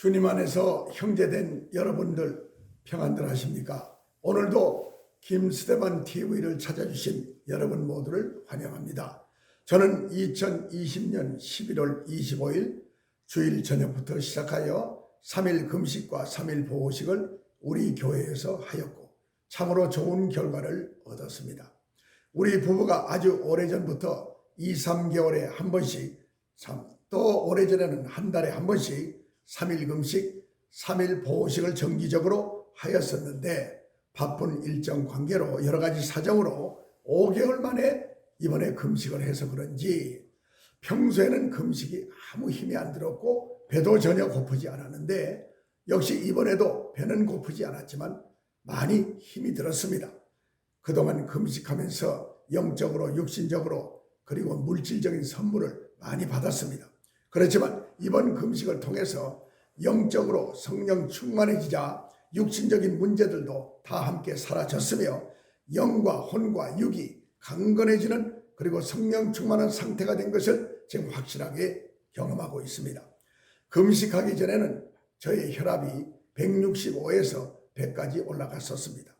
주님 안에서 형제된 여러분들 평안들 하십니까? 오늘도 김스테반 TV를 찾아주신 여러분 모두를 환영합니다. 저는 2020년 11월 25일 주일 저녁부터 시작하여 3일 금식과 3일 보호식을 우리 교회에서 하였고 참으로 좋은 결과를 얻었습니다. 우리 부부가 아주 오래전부터 2, 3개월에 한 번씩, 또 오래전에는 한 달에 한 번씩 3일 금식, 3일 보호식을 정기적으로 하였었는데 바쁜 일정 관계로 여러 가지 사정으로 5개월 만에 이번에 금식을 해서 그런지 평소에는 금식이 아무 힘이 안 들었고 배도 전혀 고프지 않았는데 역시 이번에도 배는 고프지 않았지만 많이 힘이 들었습니다. 그동안 금식하면서 영적으로 육신적으로 그리고 물질적인 선물을 많이 받았습니다. 그렇지만 이번 금식을 통해서 영적으로 성령 충만해지자 육신적인 문제들도 다 함께 사라졌으며 영과 혼과 육이 강건해지는 그리고 성령 충만한 상태가 된 것을 지금 확실하게 경험하고 있습니다. 금식하기 전에는 저의 혈압이 165에서 100까지 올라갔었습니다.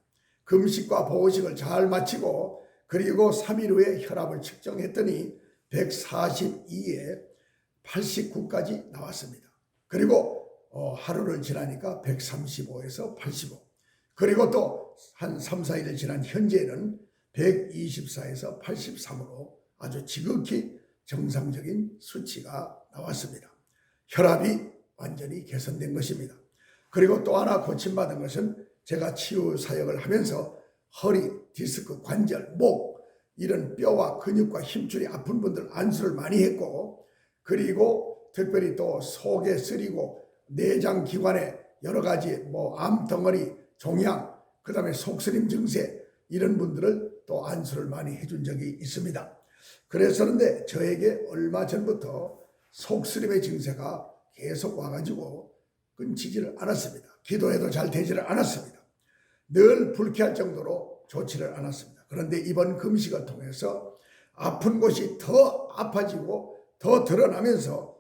금식과 보호식을 잘 마치고 그리고 3일 후에 혈압을 측정했더니 142에 89까지 나왔습니다. 그리고 하루를 지나니까 135에서 85 그리고 또 한 3, 4일 지난 현재는 124에서 83으로 아주 지극히 정상적인 수치가 나왔습니다. 혈압이 완전히 개선된 것입니다. 그리고 또 하나 고침받은 것은 제가 치유 사역을 하면서 허리, 디스크, 관절, 목 이런 뼈와 근육과 힘줄이 아픈 분들 안수를 많이 했고 그리고 특별히 또 속에 쓰리고 내장 기관에 여러 가지 암덩어리, 종양, 그 다음에 속쓰림 증세 이런 분들을 또 안수를 많이 해준 적이 있습니다. 그랬었는데 저에게 얼마 전부터 속쓰림의 증세가 계속 와가지고 끊지지를 않았습니다. 기도해도 잘 되지를 않았습니다. 늘 불쾌할 정도로 좋지를 않았습니다. 그런데 이번 금식을 통해서 아픈 곳이 더 아파지고 더 드러나면서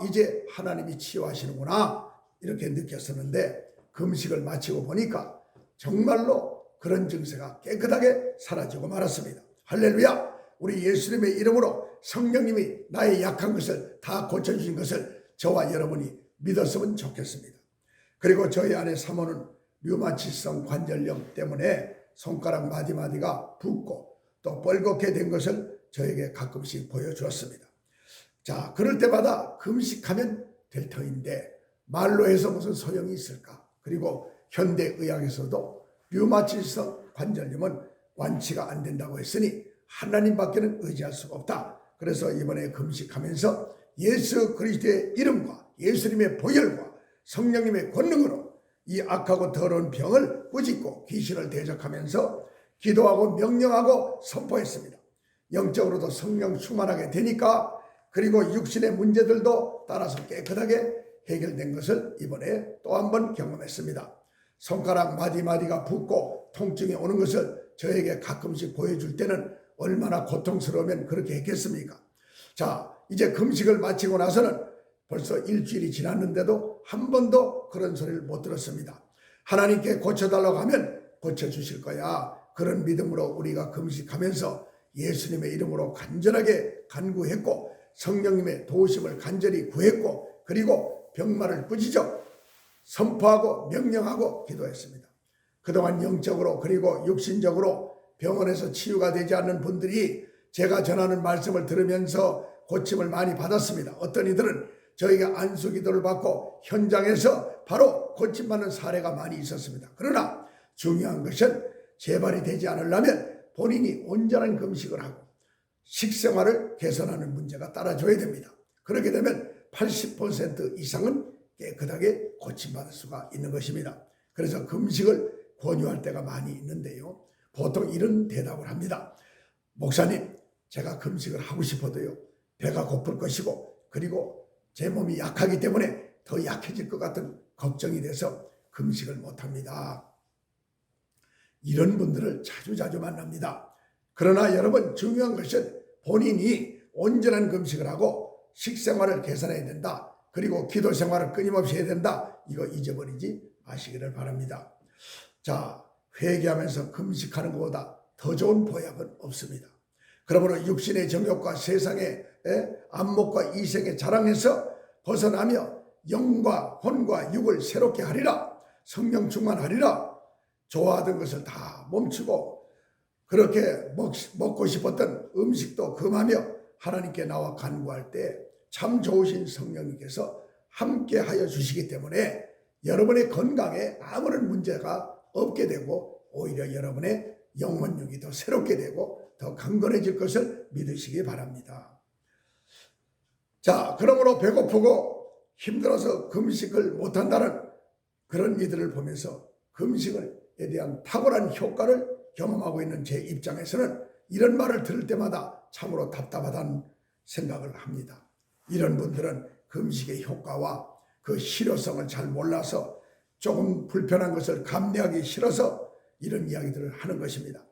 이제 하나님이 치유하시는구나 이렇게 느꼈었는데 금식을 마치고 보니까 정말로 그런 증세가 깨끗하게 사라지고 말았습니다. 할렐루야! 우리 예수님의 이름으로 성령님이 나의 약한 것을 다 고쳐주신 것을 저와 여러분이 믿었으면 좋겠습니다. 그리고 저희 아내 사모는 류마티성 관절염 때문에 손가락 마디마디가 붓고 또 뻘겋게 된 것을 저에게 가끔씩 보여주었습니다. 자, 그럴 때마다 금식하면 될 터인데 말로 해서 무슨 소용이 있을까? 그리고 현대의학에서도 류마티성 관절염은 완치가 안 된다고 했으니 하나님밖에는 의지할 수가 없다. 그래서 이번에 금식하면서 예수 그리스도의 이름과 예수님의 보혈과 성령님의 권능으로 이 악하고 더러운 병을 꾸짖고 귀신을 대적하면서 기도하고 명령하고 선포했습니다. 영적으로도 성령 충만하게 되니까 그리고 육신의 문제들도 따라서 깨끗하게 해결된 것을 이번에 또 한 번 경험했습니다. 손가락 마디마디가 붓고 통증이 오는 것을 저에게 가끔씩 보여줄 때는 얼마나 고통스러우면 그렇게 했겠습니까? 자, 이제 금식을 마치고 나서는 벌써 일주일이 지났는데도 한 번도 그런 소리를 못 들었습니다. 하나님께 고쳐달라고 하면 고쳐주실 거야. 그런 믿음으로 우리가 금식하면서 예수님의 이름으로 간절하게 간구했고 성령님의 도우심을 간절히 구했고 그리고 병마를 꾸짖어 선포하고 명령하고 기도했습니다. 그동안 영적으로 그리고 육신적으로 병원에서 치유가 되지 않는 분들이 제가 전하는 말씀을 들으면서 고침을 많이 받았습니다. 어떤 이들은 저희가 안수 기도를 받고 현장에서 바로 고침받는 사례가 많이 있었습니다. 그러나 중요한 것은 재발이 되지 않으려면 본인이 온전한 금식을 하고 식생활을 개선하는 문제가 따라줘야 됩니다. 그렇게 되면 80% 이상은 깨끗하게 고침받을 수가 있는 것입니다. 그래서 금식을 권유할 때가 많이 있는데요. 보통 이런 대답을 합니다. 목사님, 제가 금식을 하고 싶어도요. 배가 고플 것이고 그리고 제 몸이 약하기 때문에 더 약해질 것 같은 걱정이 돼서 금식을 못합니다. 이런 분들을 자주자주 만납니다. 그러나 여러분 중요한 것은 본인이 온전한 금식을 하고 식생활을 개선해야 된다. 그리고 기도 생활을 끊임없이 해야 된다. 이거 잊어버리지 마시기를 바랍니다. 자, 회개하면서 금식하는 것보다 더 좋은 보약은 없습니다. 그러므로 육신의 정욕과 세상의 안목과 이생의 자랑에서 벗어나며 영과 혼과 육을 새롭게 하리라. 성령 충만하리라. 좋아하던 것을 다 멈추고 그렇게 먹고 싶었던 음식도 금하며 하나님께 나와 간구할 때 참 좋으신 성령님께서 함께 하여 주시기 때문에 여러분의 건강에 아무런 문제가 없게 되고 오히려 여러분의 영혼육이 더 새롭게 되고 더 강건해질 것을 믿으시기 바랍니다. 자, 그러므로 배고프고 힘들어서 금식을 못한다는 그런 이들을 보면서 금식에 대한 탁월한 효과를 경험하고 있는 제 입장에서는 이런 말을 들을 때마다 참으로 답답하다는 생각을 합니다. 이런 분들은 금식의 효과와 그 실효성을 잘 몰라서 조금 불편한 것을 감내하기 싫어서 이런 이야기들을 하는 것입니다.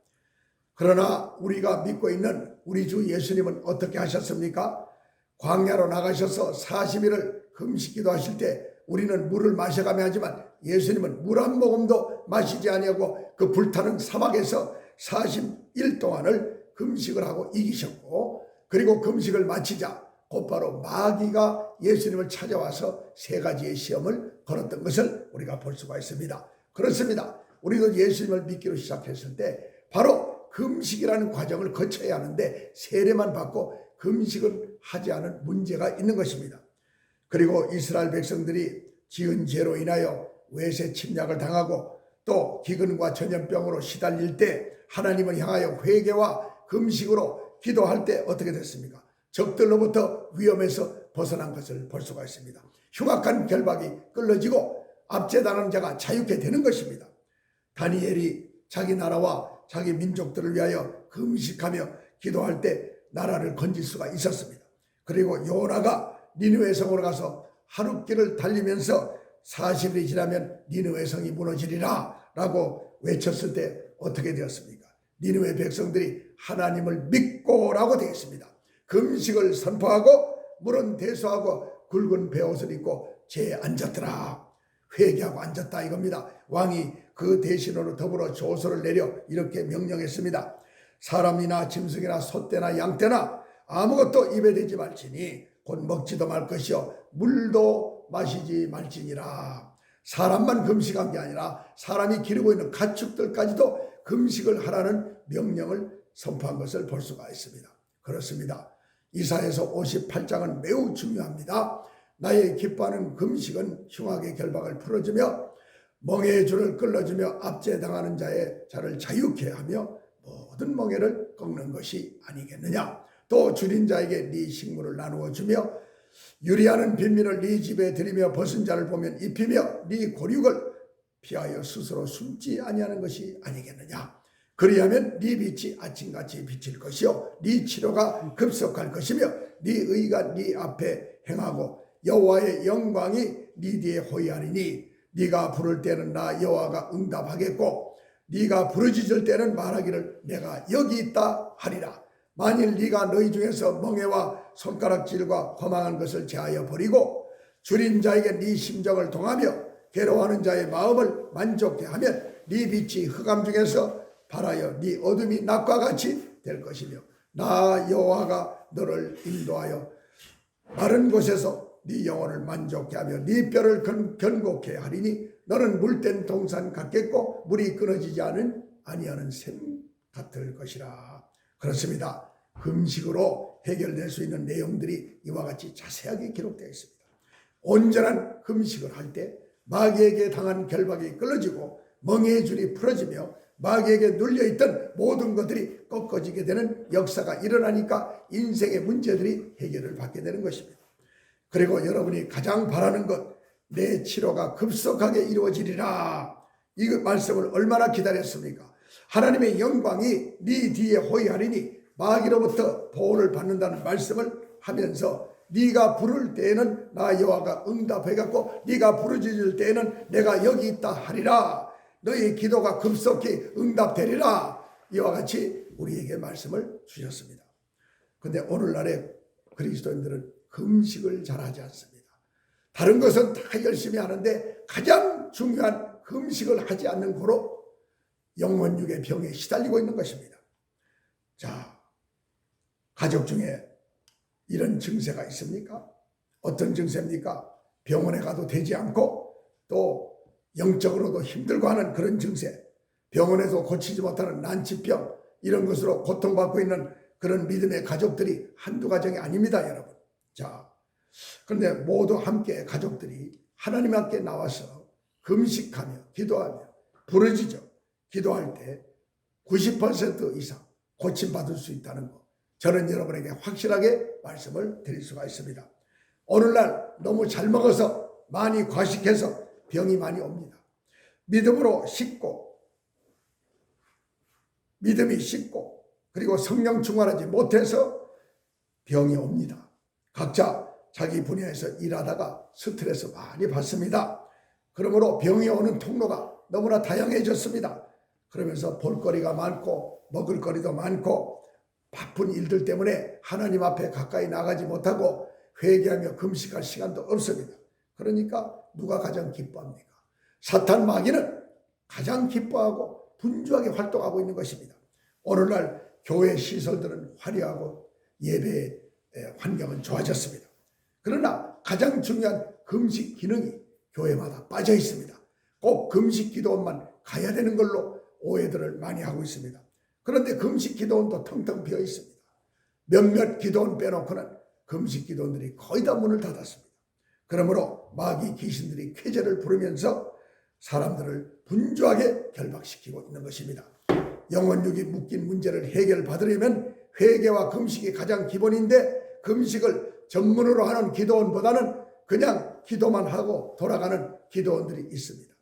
그러나 우리가 믿고 있는 우리 주 예수님은 어떻게 하셨습니까? 광야로 나가셔서 40일을 금식기도 하실 때 우리는 물을 마셔가며 하지만 예수님은 물 한 모금도 마시지 아니하고 그 불타는 사막에서 40일 동안을 금식을 하고 이기셨고, 그리고 금식을 마치자 곧바로 마귀가 예수님을 찾아와서 3가지의 시험을 걸었던 것을 우리가 볼 수가 있습니다. 그렇습니다. 우리도 예수님을 믿기로 시작했을 때 바로 금식이라는 과정을 거쳐야 하는데 세례만 받고 금식을 하지 않은 문제가 있는 것입니다. 그리고 이스라엘 백성들이 지은 죄로 인하여 외세 침략을 당하고 또 기근과 전염병으로 시달릴 때 하나님을 향하여 회개와 금식으로 기도할 때 어떻게 됐습니까? 적들로부터 위험에서 벗어난 것을 볼 수가 있습니다. 흉악한 결박이 끊어지고 압제당하는 자가 자유케 되는 것입니다. 다니엘이 자기 나라와 자기 민족들을 위하여 금식하며 기도할 때 나라를 건질 수가 있었습니다. 그리고 요나가 니느웨 성으로 가서 하룻길을 달리면서 40일이 지나면 니느웨 성이 무너지리라 라고 외쳤을 때 어떻게 되었습니까? 니느웨 백성들이 하나님을 믿고 라고 되어 있습니다. 금식을 선포하고 물은 대수하고 굵은 베옷을 입고 재에 앉았더라. 회개하고 앉았다 이겁니다. 왕이 그 대신으로 더불어 조서를 내려 이렇게 명령했습니다. 사람이나 짐승이나 소떼나 양떼나 아무것도 입에 대지 말지니 곧 먹지도 말 것이요 물도 마시지 말지니라. 사람만 금식한 게 아니라 사람이 기르고 있는 가축들까지도 금식을 하라는 명령을 선포한 것을 볼 수가 있습니다. 그렇습니다. 이사야서 58장은 매우 중요합니다. 나의 기뻐하는 금식은 흉악의 결박을 풀어주며 멍에의 줄을 끌어주며 압제당하는 자를 자유케 하며 모든 멍에를 꺾는 것이 아니겠느냐. 또 줄인 자에게 네 식물을 나누어 주며 유리하는 빈민을 네 집에 들이며 벗은 자를 보면 입히며 네 고륙을 피하여 스스로 숨지 아니하는 것이 아니겠느냐. 그리하면 네 빛이 아침같이 비칠 것이요 네 치료가 급속할 것이며 네 의가 네 앞에 행하고 여호와의 영광이 네 뒤에 호위하리니 네가 부를 때는 나 여호와가 응답하겠고 네가 부르짖을 때는 말하기를 내가 여기 있다 하리라. 만일 네가 너희 중에서 멍에와 손가락질과 허망한 것을 제하여 버리고 줄인 자에게 네 심정을 동하며 괴로워하는 자의 마음을 만족케 하면 네 빛이 흑암 중에서 발하여 네 어둠이 낮과 같이 될 것이며 나 여호와가 너를 인도하여 마른 곳에서 네 영혼을 만족케 하며 네 뼈를 견고케 하리니 너는 물된 동산 같겠고 물이 끊어지지 아니하는 샘 같을 것이라. 그렇습니다. 금식으로 해결될 수 있는 내용들이 이와 같이 자세하게 기록되어 있습니다. 온전한 금식을 할 때 마귀에게 당한 결박이 끊어지고 멍에의 줄이 풀어지며 마귀에게 눌려있던 모든 것들이 꺾어지게 되는 역사가 일어나니까 인생의 문제들이 해결을 받게 되는 것입니다. 그리고 여러분이 가장 바라는 것, 내 치료가 급속하게 이루어지리라. 이 말씀을 얼마나 기다렸습니까? 하나님의 영광이 네 뒤에 호위하리니 마귀로부터 보호를 받는다는 말씀을 하면서 네가 부를 때에는 나 여호와가 응답해갖고 네가 부르짖을 때에는 내가 여기 있다 하리라. 너희 기도가 급속히 응답되리라. 이와 같이 우리에게 말씀을 주셨습니다. 그런데 오늘날의 그리스도인들은 금식을 잘하지 않습니다. 다른 것은 다 열심히 하는데 가장 중요한 금식을 하지 않는 고로 영혼육의 병에 시달리고 있는 것입니다. 자, 가족 중에 이런 증세가 있습니까? 어떤 증세입니까? 병원에 가도 되지 않고 또 영적으로도 힘들고 하는 그런 증세, 병원에서 고치지 못하는 난치병, 이런 것으로 고통받고 있는 그런 믿음의 가족들이 한두 가정이 아닙니다, 여러분. 자, 그런데 모두 함께 가족들이 하나님 함께 나와서 금식하며 기도하며 부르짖어 기도할 때 90% 이상 고침받을 수 있다는 것, 저는 여러분에게 확실하게 말씀을 드릴 수가 있습니다. 오늘날 너무 잘 먹어서 많이 과식해서 병이 많이 옵니다. 믿음으로 씻고, 믿음이 씻고, 그리고 성령 충만하지 못해서 병이 옵니다. 각자 자기 분야에서 일하다가 스트레스 많이 받습니다. 그러므로 병이 오는 통로가 너무나 다양해졌습니다. 그러면서 볼거리가 많고 먹을거리도 많고 바쁜 일들 때문에 하나님 앞에 가까이 나가지 못하고 회개하며 금식할 시간도 없습니다. 그러니까 누가 가장 기뻐합니까? 사탄 마귀는 가장 기뻐하고 분주하게 활동하고 있는 것입니다. 오늘날 교회 시설들은 화려하고 예배의 환경은 좋아졌습니다. 그러나 가장 중요한 금식 기능이 교회마다 빠져 있습니다. 꼭 금식 기도원만 가야 되는 걸로 오해들을 많이 하고 있습니다. 그런데 금식 기도원도 텅텅 비어 있습니다. 몇몇 기도원 빼놓고는 금식 기도원들이 거의 다 문을 닫았습니다. 그러므로 마귀 귀신들이 쾌재를 부르면서 사람들을 분주하게 결박시키고 있는 것입니다. 영혼육이 묶인 문제를 해결받으려면 회개와 금식이 가장 기본인데, 금식을 전문으로 하는 기도원보다는 그냥 기도만 하고 돌아가는 기도원들이 있습니다.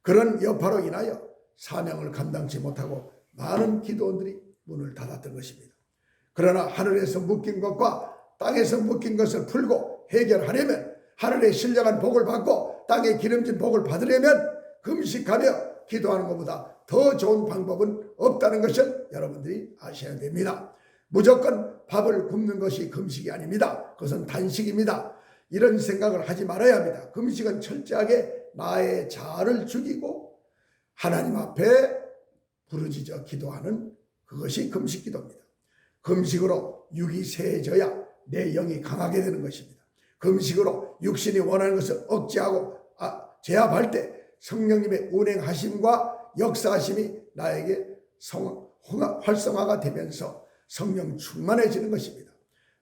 그런 여파로 인하여 사명을 감당치 못하고 많은 기도원들이 문을 닫았던 것입니다. 그러나 하늘에서 묶인 것과 땅에서 묶인 것을 풀고 해결하려면, 하늘의 신령한 복을 받고 땅에 기름진 복을 받으려면 금식하며 기도하는 것보다 더 좋은 방법은 없다는 것을 여러분들이 아셔야 됩니다. 무조건 밥을 굶는 것이 금식이 아닙니다. 그것은 단식입니다. 이런 생각을 하지 말아야 합니다. 금식은 철저하게 나의 자아를 죽이고 하나님 앞에 부르짖어 기도하는 그것이 금식 기도입니다. 금식으로 육이 세해져야 내 영이 강하게 되는 것입니다. 금식으로 육신이 원하는 것을 억제하고 제압할 때 성령님의 운행하심과 역사하심이 나에게 활성화가 되면서 성령 충만해지는 것입니다.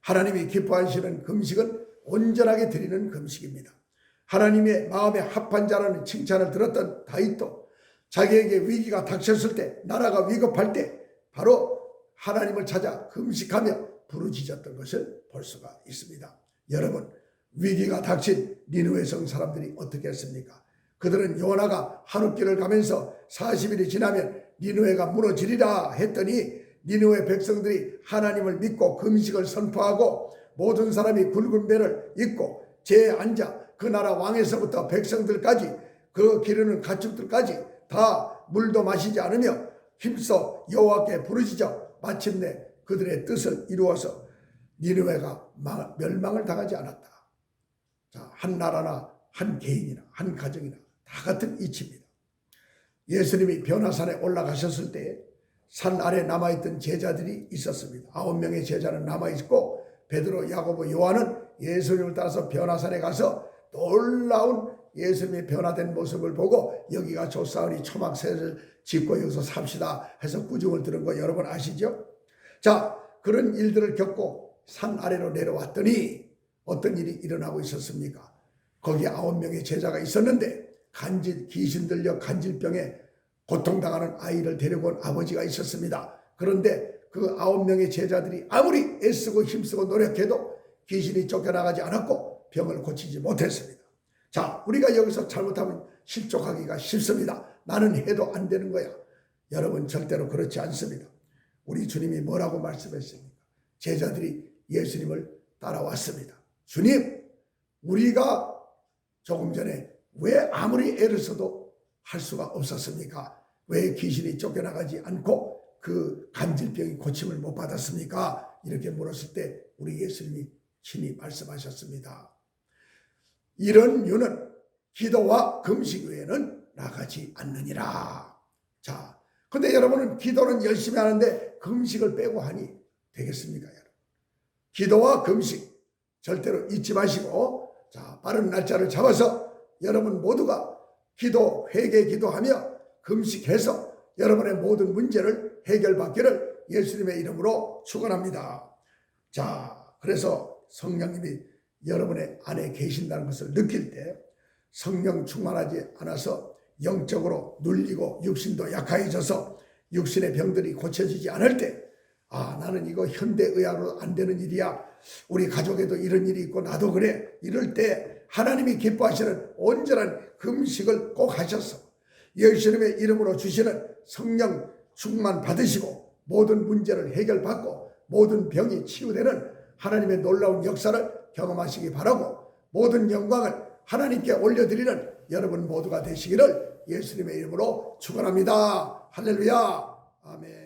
하나님이 기뻐하시는 금식은 온전하게 드리는 금식입니다. 하나님의 마음에 합한 자라는 칭찬을 들었던 다윗도 자기에게 위기가 닥쳤을 때, 나라가 위급할 때 바로 하나님을 찾아 금식하며 부르짖었던 것을 볼 수가 있습니다. 여러분, 위기가 닥친 니느웨 성 사람들이 어떻게 했습니까? 그들은 요나가 하룻길을 가면서 40일이 지나면 니느웨가 무너지리라 했더니 니느웨 백성들이 하나님을 믿고 금식을 선포하고 모든 사람이 굵은 배를 입고 제에 앉아 그 나라 왕에서부터 백성들까지 그 기르는 가축들까지 다 물도 마시지 않으며 힘써 여호와께 부르짖어 마침내 그들의 뜻을 이루어서 니느웨가 멸망을 당하지 않았다. 자, 한 나라나 한 개인이나 한 가정이나 다 같은 이치입니다. 예수님이 변화산에 올라가셨을 때 산 아래 남아있던 제자들이 있었습니다. 9명의 제자는 남아있고 베드로, 야고보, 요한은 예수님을 따라서 변화산에 가서 놀라운 예수님의 변화된 모습을 보고 여기가 좋사오니 초막새를 짓고 여기서 삽시다 해서 구중을 들은 거 여러분 아시죠? 자, 그런 일들을 겪고 산 아래로 내려왔더니 어떤 일이 일어나고 있었습니까? 거기에 9명의 제자가 있었는데 귀신 들려 간질병에 고통당하는 아이를 데리고 온 아버지가 있었습니다. 그런데 그 9명의 제자들이 아무리 애쓰고 힘쓰고 노력해도 귀신이 쫓겨나가지 않았고 병을 고치지 못했습니다. 자, 우리가 여기서 잘못하면 실족하기가 쉽습니다. 나는 해도 안 되는 거야. 여러분, 절대로 그렇지 않습니다. 우리 주님이 뭐라고 말씀했습니까? 제자들이 예수님을 따라왔습니다. 주님, 우리가 조금 전에 왜 아무리 애를 써도 할 수가 없었습니까? 왜 귀신이 쫓겨나가지 않고 그 간질병이 고침을 못 받았습니까? 이렇게 물었을 때 우리 예수님이 친히 말씀하셨습니다. 이런 유는 기도와 금식 외에는 나가지 않느니라. 자, 근데 여러분은 기도는 열심히 하는데 금식을 빼고 하니 되겠습니까, 여러분? 기도와 금식 절대로 잊지 마시고, 자, 빠른 날짜를 잡아서 여러분 모두가 기도, 회개 기도하며 금식해서 여러분의 모든 문제를 해결받기를 예수님의 이름으로 축원합니다. 자, 그래서 성령님이 여러분의 안에 계신다는 것을 느낄 때 성령 충만하지 않아서 영적으로 눌리고 육신도 약해져서 육신의 병들이 고쳐지지 않을 때, 아, 나는 이거 현대의학으로 안 되는 일이야, 우리 가족에도 이런 일이 있고 나도 그래, 이럴 때 하나님이 기뻐하시는 온전한 금식을 꼭 하셔서 예수님의 이름으로 주시는 성령 충만 받으시고 모든 문제를 해결받고 모든 병이 치유되는 하나님의 놀라운 역사를 경험하시기 바라고, 모든 영광을 하나님께 올려드리는 여러분 모두가 되시기를 예수님의 이름으로 축원합니다. 할렐루야. 아멘.